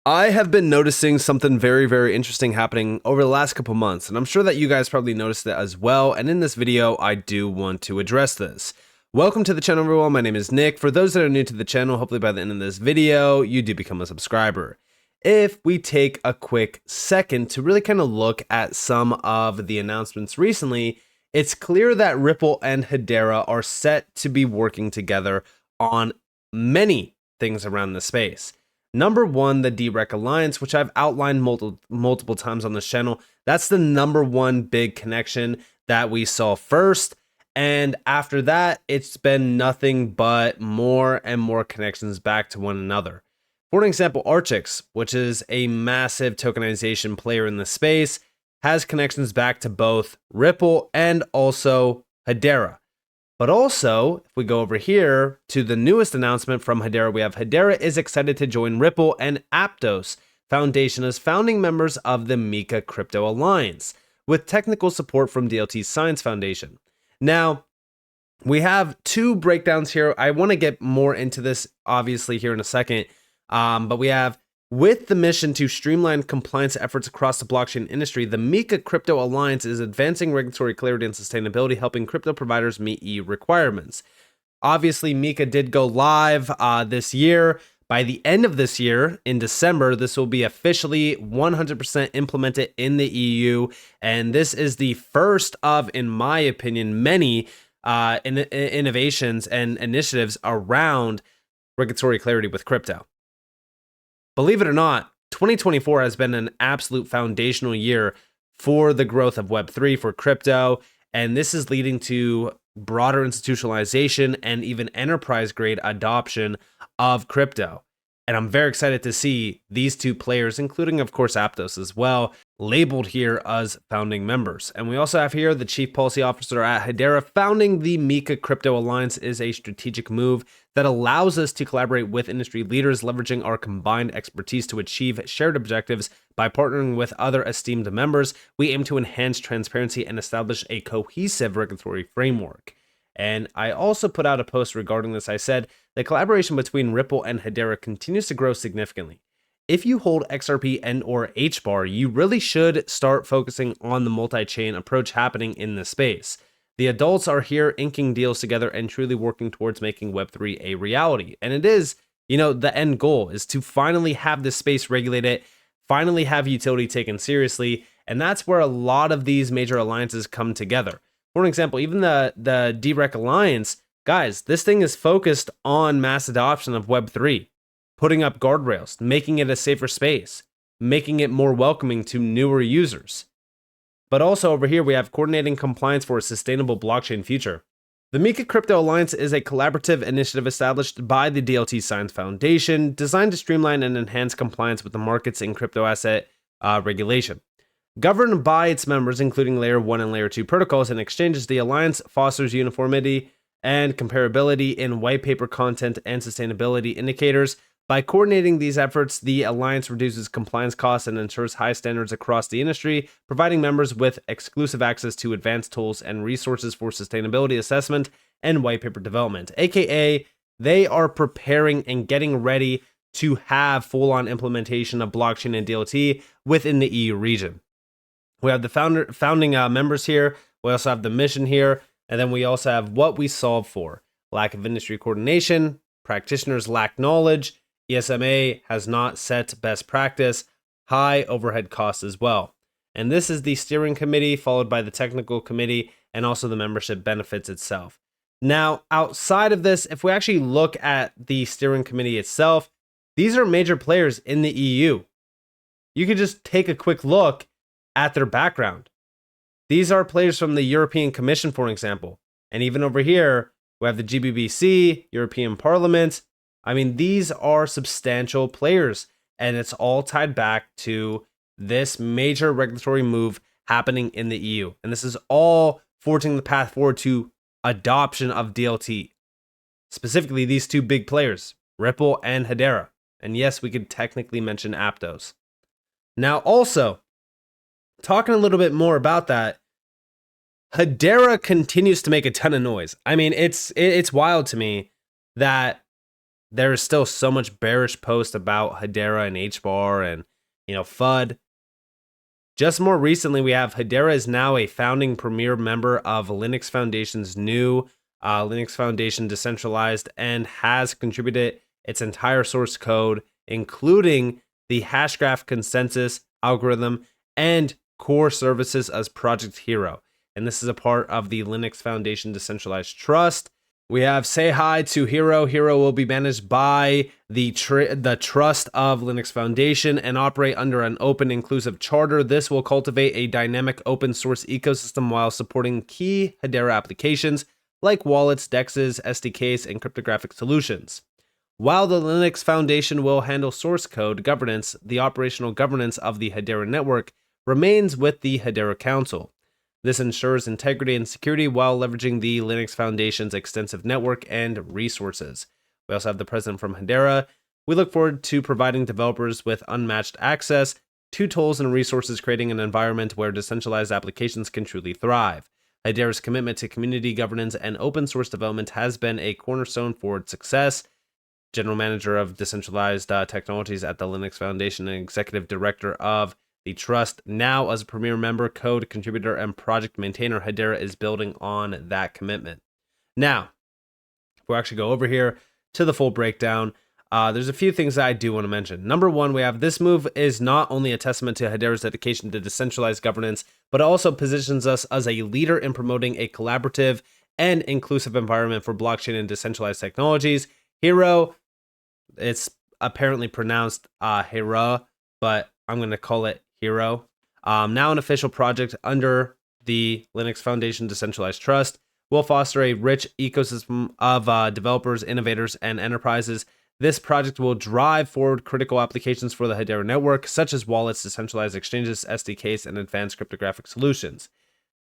I have been noticing something very, very interesting happening over the last couple months, and I'm sure that you guys probably noticed it as well, and in this video, I do want to address this. Welcome to the channel, everyone. My name is Nick. For those that are new to the channel, hopefully by the end of this video, you do become a subscriber. If we take a quick second to really kind of look at some of the announcements recently, it's clear that Ripple and Hadera are set to be working together on many things around the space. Number one, the DREC Alliance, which I've outlined multiple times on this channel. That's the number one big connection that we saw first. And after that, it's been nothing but more and more connections back to one another. For example, Archix, which is a massive tokenization player in the space, has connections back to both Ripple and also Hadera. But also, if we go over here to the newest announcement from Hadera, we have Hadera is excited to join Ripple and Aptos Foundation as founding members of the Mika Crypto Alliance, with technical support from DLT Science Foundation. Now, we have two breakdowns here. I want to get more into this, obviously, here in a second. But we have, with the mission to streamline compliance efforts across the blockchain industry, the Mika Crypto Alliance is advancing regulatory clarity and sustainability, helping crypto providers meet EU requirements. Obviously, Mika did go live this year. By the end of this year, in December, this will be officially 100% implemented in the EU. And this is the first of, in my opinion, many innovations and initiatives around regulatory clarity with crypto. Believe it or not, 2024 has been an absolute foundational year for the growth of Web3 for crypto, and this is leading to broader institutionalization and even enterprise-grade adoption of crypto. And I'm very excited to see these two players, including, of course, Aptos as well, labeled here as founding members. And we also have here the Chief Policy Officer at Hadera. Founding the Mika Crypto Alliance is a strategic move that allows us to collaborate with industry leaders, leveraging our combined expertise to achieve shared objectives. By partnering with other esteemed members, we aim to enhance transparency and establish a cohesive regulatory framework. And I also put out a post regarding this. I said, the collaboration between Ripple and Hadera continues to grow significantly. If you hold XRP and or HBAR, you really should start focusing on the multi-chain approach happening in this space. The adults are here inking deals together and truly working towards making Web3 a reality. And it is, the end goal is to finally have this space regulated, finally have utility taken seriously. And that's where a lot of these major alliances come together. For example, even the DREC Alliance, guys, this thing is focused on mass adoption of Web3, putting up guardrails, making it a safer space, making it more welcoming to newer users. But also over here, we have coordinating compliance for a sustainable blockchain future. The Mika Crypto Alliance is a collaborative initiative established by the DLT Science Foundation, designed to streamline and enhance compliance with the markets and crypto asset regulation. Governed by its members, including Layer 1 and Layer 2 protocols and exchanges, the Alliance fosters uniformity and comparability in white paper content and sustainability indicators. By coordinating these efforts, the Alliance reduces compliance costs and ensures high standards across the industry, providing members with exclusive access to advanced tools and resources for sustainability assessment and white paper development, aka they are preparing and getting ready to have full-on implementation of blockchain and DLT within the EU region. We have the founding members here. We also have the mission here. And then we also have what we solve for. Lack of industry coordination. Practitioners lack knowledge. ESMA has not set best practice. High overhead costs as well. And this is the steering committee, followed by the technical committee, and also the membership benefits itself. Now, outside of this, if we actually look at the steering committee itself, these are major players in the EU. You could just take a quick look at their background. These are players from the European Commission, for example. And even over here, we have the GBBC, European Parliament. I mean, these are substantial players, and it's all tied back to this major regulatory move happening in the EU. And this is all forging the path forward to adoption of DLT. Specifically, these two big players, Ripple and Hadera. And yes, we could technically mention Aptos. Now, also, talking a little bit more about that, Hadera continues to make a ton of noise. I mean, it's wild to me that there is still so much bearish post about Hadera and HBAR and, FUD. Just more recently, we have Hadera is now a founding premier member of Linux Foundation's new Linux Foundation Decentralized and has contributed its entire source code, including the Hashgraph consensus algorithm and core services as Project Hero. And this is a part of the Linux Foundation Decentralized Trust. We have Say Hi to Hero. Hero will be managed by the trust of Linux Foundation and operate under an open, inclusive charter. This will cultivate a dynamic open source ecosystem while supporting key Hadera applications like wallets, dexes, SDKs, and cryptographic solutions. While the Linux Foundation will handle source code governance, the operational governance of the Hadera network remains with the Hadera Council. This ensures integrity and security while leveraging the Linux Foundation's extensive network and resources. We also have the president from Hadera. We look forward to providing developers with unmatched access to tools and resources, creating an environment where decentralized applications can truly thrive. Hadera's commitment to community governance and open source development has been a cornerstone for its success. General Manager of Decentralized Technologies at the Linux Foundation and Executive Director of the Trust, now as a premier member, code contributor, and project maintainer, Hadera is building on that commitment. Now, we'll actually go over here to the full breakdown. There's a few things that I do want to mention. Number one, we have this move is not only a testament to Hadera's dedication to decentralized governance, but it also positions us as a leader in promoting a collaborative and inclusive environment for blockchain and decentralized technologies. Hero, it's apparently pronounced Hera, but I'm going to call it Hero. Now an official project under the Linux Foundation Decentralized Trust, will foster a rich ecosystem of developers, innovators, and enterprises. This project will drive forward critical applications for the Hadera network, such as wallets, decentralized exchanges, SDKs, and advanced cryptographic solutions.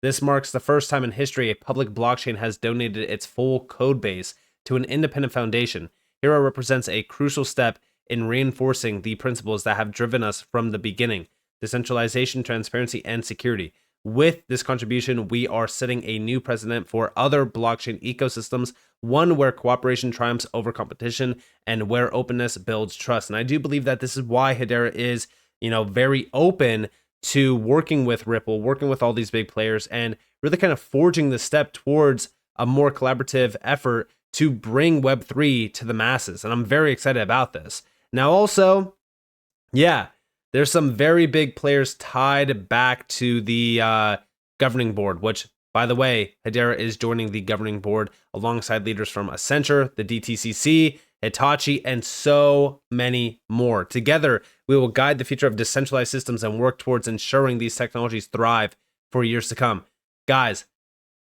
This marks the first time in history a public blockchain has donated its full code base to an independent foundation. Hero represents a crucial step in reinforcing the principles that have driven us from the beginning: decentralization, transparency, and security. With this contribution, we are setting a new precedent for other blockchain ecosystems, one where cooperation triumphs over competition and where openness builds trust. And I do believe that this is why Hadera is, very open to working with Ripple, working with all these big players, and really kind of forging the step towards a more collaborative effort to bring Web3 to the masses. And I'm very excited about this. Now, also, there's some very big players tied back to the governing board, which, by the way, Hadera is joining the governing board alongside leaders from Accenture, the DTCC, Hitachi, and so many more. Together, we will guide the future of decentralized systems and work towards ensuring these technologies thrive for years to come. Guys,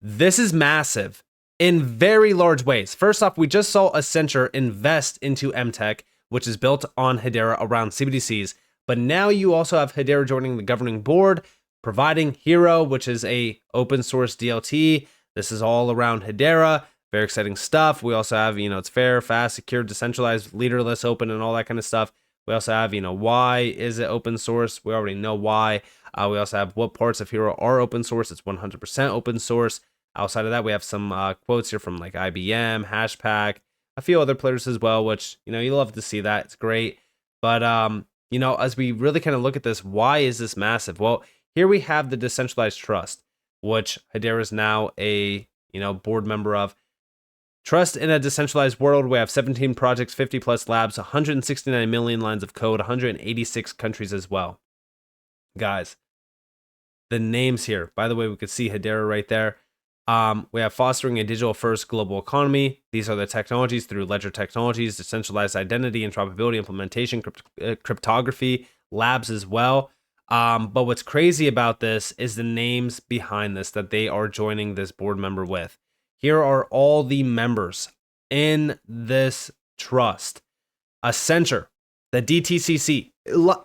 this is massive in very large ways. First off, we just saw Accenture invest into MTech, which is built on Hadera around CBDCs. But now you also have Hadera joining the governing board, providing Hero, which is a open source DLT. This is all around Hadera. Very exciting stuff. We also have, it's fair, fast, secure, decentralized, leaderless, open, and all that kind of stuff. We also have, why is it open source? We already know why. We also have what parts of Hero are open source. It's 100% open source. Outside of that, we have some quotes here from like IBM, Hashpack, a few other players as well, which, you love to see that. It's great. But, as we really kind of look at this, why is this massive? Well, here we have the Decentralized Trust, which Hadera is now a, board member of. Trust in a decentralized world. We have 17 projects, 50 plus labs, 169 million lines of code, 186 countries as well. Guys, the names here, by the way, we could see Hadera right there. We have fostering a digital first global economy. These are the technologies through ledger technologies, decentralized identity, interoperability, implementation, cryptography, labs as well. But what's crazy about this is the names behind this that they are joining this board member with. Here are all the members in this trust. Accenture, the DTCC.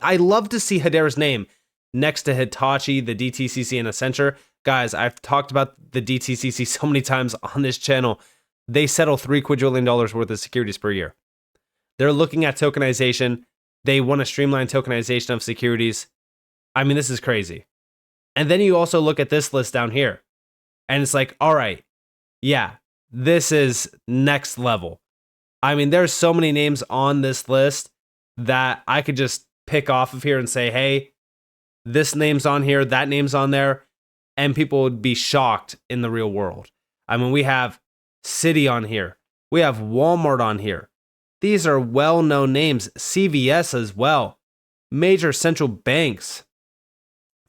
I love to see Hadera's name next to Hitachi, the DTCC, and Accenture. Guys, I've talked about the DTCC so many times on this channel. They settle $3 quadrillion worth of securities per year. They're looking at tokenization. They want to streamline tokenization of securities. I mean, this is crazy. And then you also look at this list down here. And it's like, all right, this is next level. I mean, there's so many names on this list that I could just pick off of here and say, hey, this name's on here, that name's on there, and people would be shocked in the real world. I mean, we have Citi on here. We have Walmart on here. These are well-known names. CVS as well. Major central banks.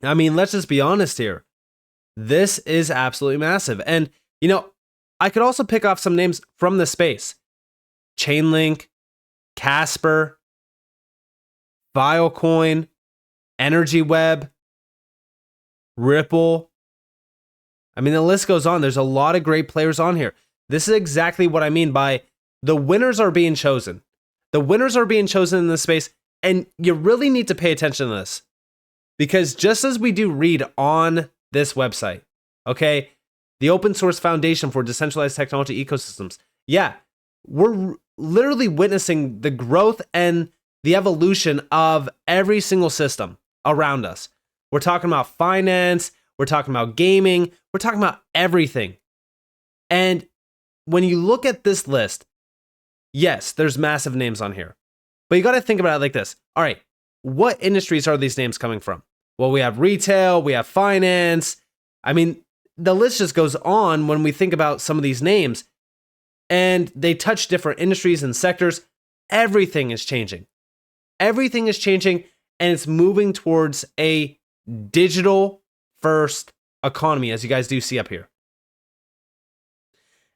I mean, let's just be honest here. This is absolutely massive. And, you know, I could also pick off some names from the space. Chainlink, Casper, Filecoin, Energy Web, Ripple. I mean, the list goes on. There's a lot of great players on here. This is exactly what I mean by the winners are being chosen. The winners are being chosen in this space, and you really need to pay attention to this. Because just as we do read on this website, okay, the Open Source Foundation for Decentralized Technology Ecosystems, yeah, we're literally witnessing the growth and the evolution of every single system around us. We're talking about finance, we're talking about gaming, we're talking about everything. And when you look at this list, yes, there's massive names on here. But you got to think about it like this. All right, what industries are these names coming from? Well, we have retail, we have finance. I mean, the list just goes on when we think about some of these names. And they touch different industries and sectors. Everything is changing. Everything is changing, and it's moving towards a digital first economy, as you guys do see up here.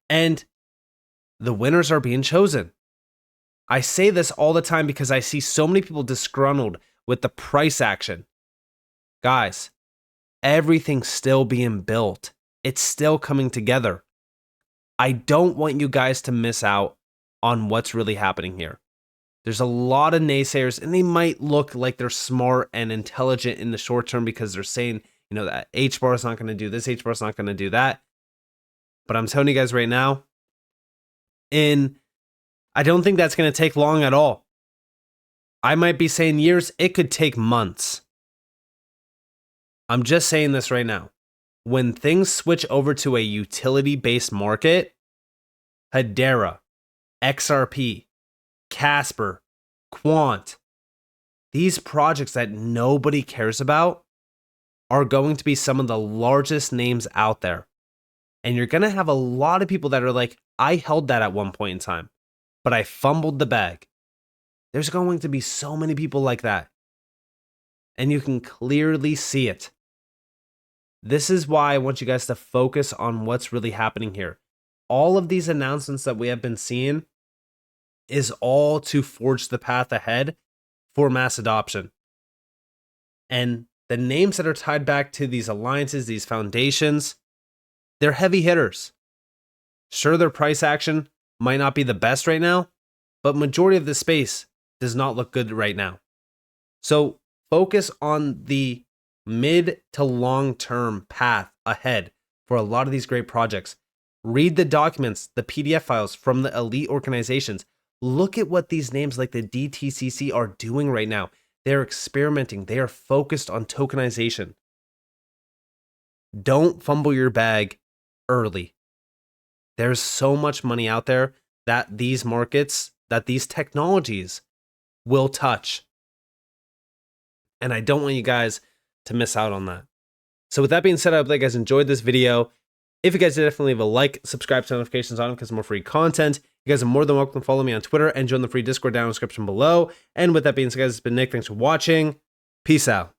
And the winners are being chosen. I say this all the time because I see so many people disgruntled with the price action. Guys, everything's still being built. It's still coming together. I don't want you guys to miss out on what's really happening here. There's a lot of naysayers, and they might look like they're smart and intelligent in the short term because they're saying, you know, that HBAR is not going to do this, HBAR is not going to do that. But I'm telling you guys right now, I don't think that's going to take long at all. I might be saying years, it could take months. I'm just saying this right now. When things switch over to a utility-based market, Hadera, XRP, Casper, Quant, these projects that nobody cares about are going to be some of the largest names out there. And you're going to have a lot of people that are like, I held that at one point in time, but I fumbled the bag. There's going to be so many people like that. And you can clearly see it. This is why I want you guys to focus on what's really happening here. All of these announcements that we have been seeing is all to forge the path ahead for mass adoption. And the names that are tied back to these alliances, these foundations, they're heavy hitters. Sure, their price action might not be the best right now, but majority of the space does not look good right now. So focus on the mid to long-term path ahead for a lot of these great projects. Read the documents, the PDF files from the elite organizations. Look at what these names like the DTCC are doing right now. They're experimenting. They are focused on tokenization. Don't fumble your bag early. There's so much money out there that these markets, that these technologies will touch. And I don't want you guys to miss out on that. So with that being said, I hope that you guys enjoyed this video. If you guys did, definitely leave a like, subscribe to notifications on because more free content. You guys are more than welcome to follow me on Twitter and join the free Discord down in the description below. And with that being said, guys, it's been Nick. Thanks for watching. Peace out.